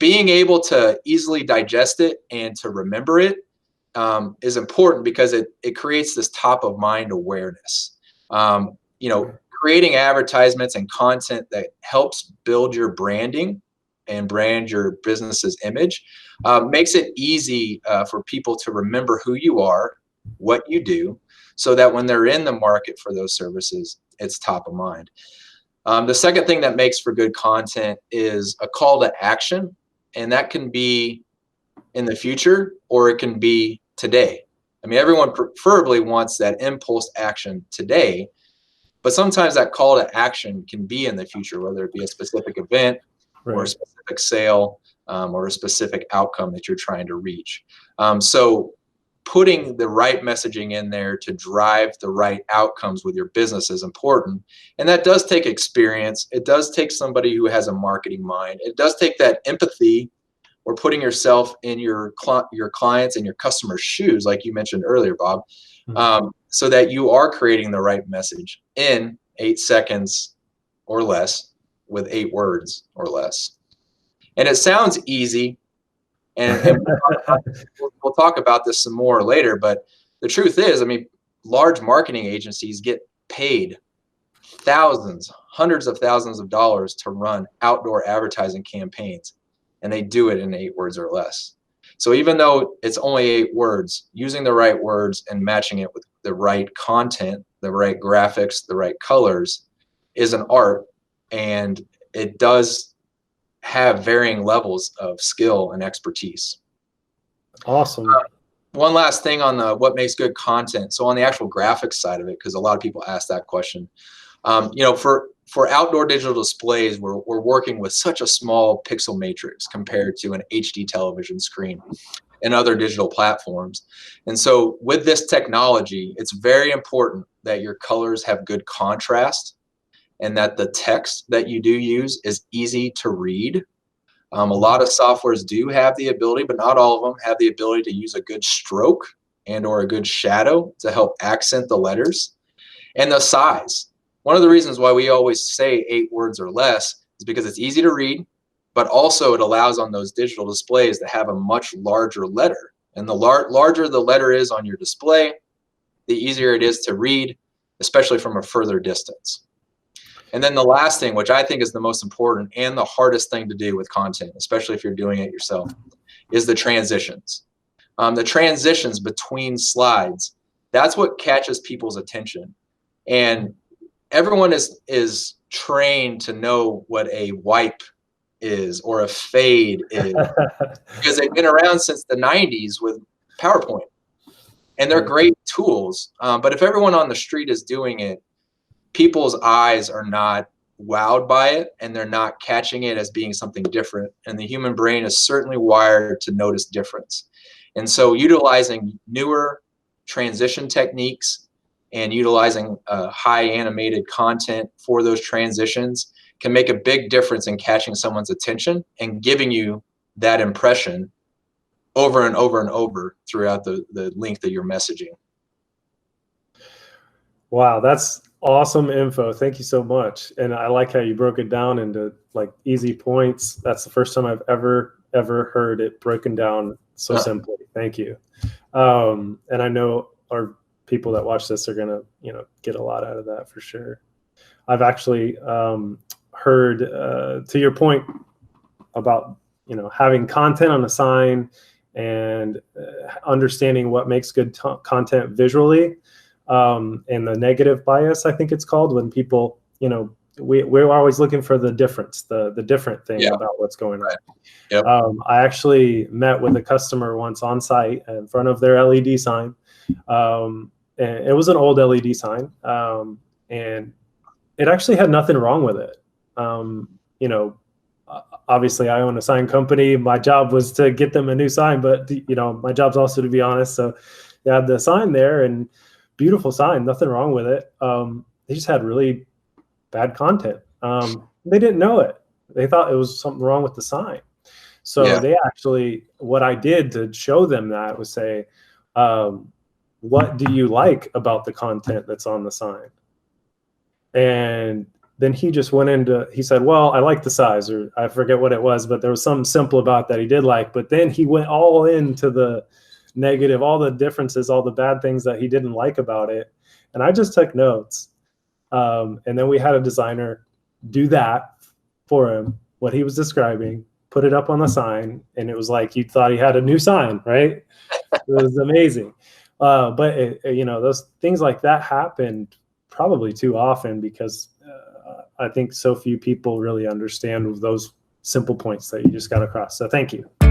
being able to easily digest it and to remember it is important because it creates this top of mind awareness. Creating advertisements and content that helps build your branding and brand your business's image makes it easy for people to remember who you are, what you do, so that when they're in the market for those services, it's top of mind. The second thing that makes for good content is a call to action, and that can be in the future or it can be today. I mean, everyone preferably wants that impulse action today, but sometimes that call to action can be in the future, whether it be a specific event or a specific sale or a specific outcome that you're trying to reach. So putting the right messaging in there to drive the right outcomes with your business is important. And that does take experience. It does take somebody who has a marketing mind. It does take that empathy or putting yourself in your clients and your customers' shoes, like you mentioned earlier, Bob, so that you are creating the right message in 8 seconds or less with 8 words or less. And it sounds easy, and we'll talk about this some more later, but the truth is, I mean, large marketing agencies get paid thousands, hundreds of thousands of dollars to run outdoor advertising campaigns, and they do it in 8 words or less. So even though it's only 8 words, using the right words and matching it with the right content, the right graphics, the right colors is an art, and it does have varying levels of skill and expertise. Awesome. One last thing on what makes good content. So on the actual graphics side of it, because a lot of people ask that question, for outdoor digital displays, we're working with such a small pixel matrix compared to an HD television screen and other digital platforms. And so with this technology, it's very important that your colors have good contrast and that the text that you do use is easy to read. A lot of softwares do have the ability, but not all of them have the ability to use a good stroke and or a good shadow to help accent the letters. And the size. One of the reasons why we always say 8 words or less is because it's easy to read, but also it allows on those digital displays to have a much larger letter. And the larger the letter is on your display, the easier it is to read, especially from a further distance. And then the last thing, which I think is the most important and the hardest thing to do with content, especially if you're doing it yourself, is the transitions. The transitions between slides, that's what catches people's attention. And everyone is trained to know what a wipe is or a fade is because they've been around since the 90s with PowerPoint. And they're great tools. But if everyone on the street is doing it, people's eyes are not wowed by it, and they're not catching it as being something different. And the human brain is certainly wired to notice difference. And so utilizing newer transition techniques and utilizing high animated content for those transitions can make a big difference in catching someone's attention and giving you that impression over and over and over throughout the length of your messaging. Wow, that's awesome info. Thank you so much. And I like how you broke it down into like easy points. That's the first time I've ever heard it broken down so simply. Thank you. And I know our people that watch this are gonna, get a lot out of that for sure. I've actually heard to your point about having content on a sign and understanding what makes good content visually. And the negative bias, I think it's called, when people, we're always looking for the difference, the different thing about what's going on. Yep. I actually met with a customer once on site in front of their LED sign. And it was an old LED sign. And it actually had nothing wrong with it. Obviously I own a sign company. My job was to get them a new sign, but my job's also to be honest. So they had the sign there, and beautiful sign, nothing wrong with it. They just had really bad content. They didn't know it. They thought it was something wrong with the sign. So they actually, what I did to show them that was say, what do you like about the content that's on the sign? And then he just went into, he said, well, I like the size, or I forget what it was, but there was something simple about that he did like. But then he went all into the negative, all the differences, all the bad things that he didn't like about it. And I just took notes. And then we had a designer do that for him, what he was describing, put it up on the sign, and it was like you thought he had a new sign, right? It was amazing. But those things like that happened probably too often because I think so few people really understand those simple points that you just got across. So thank you.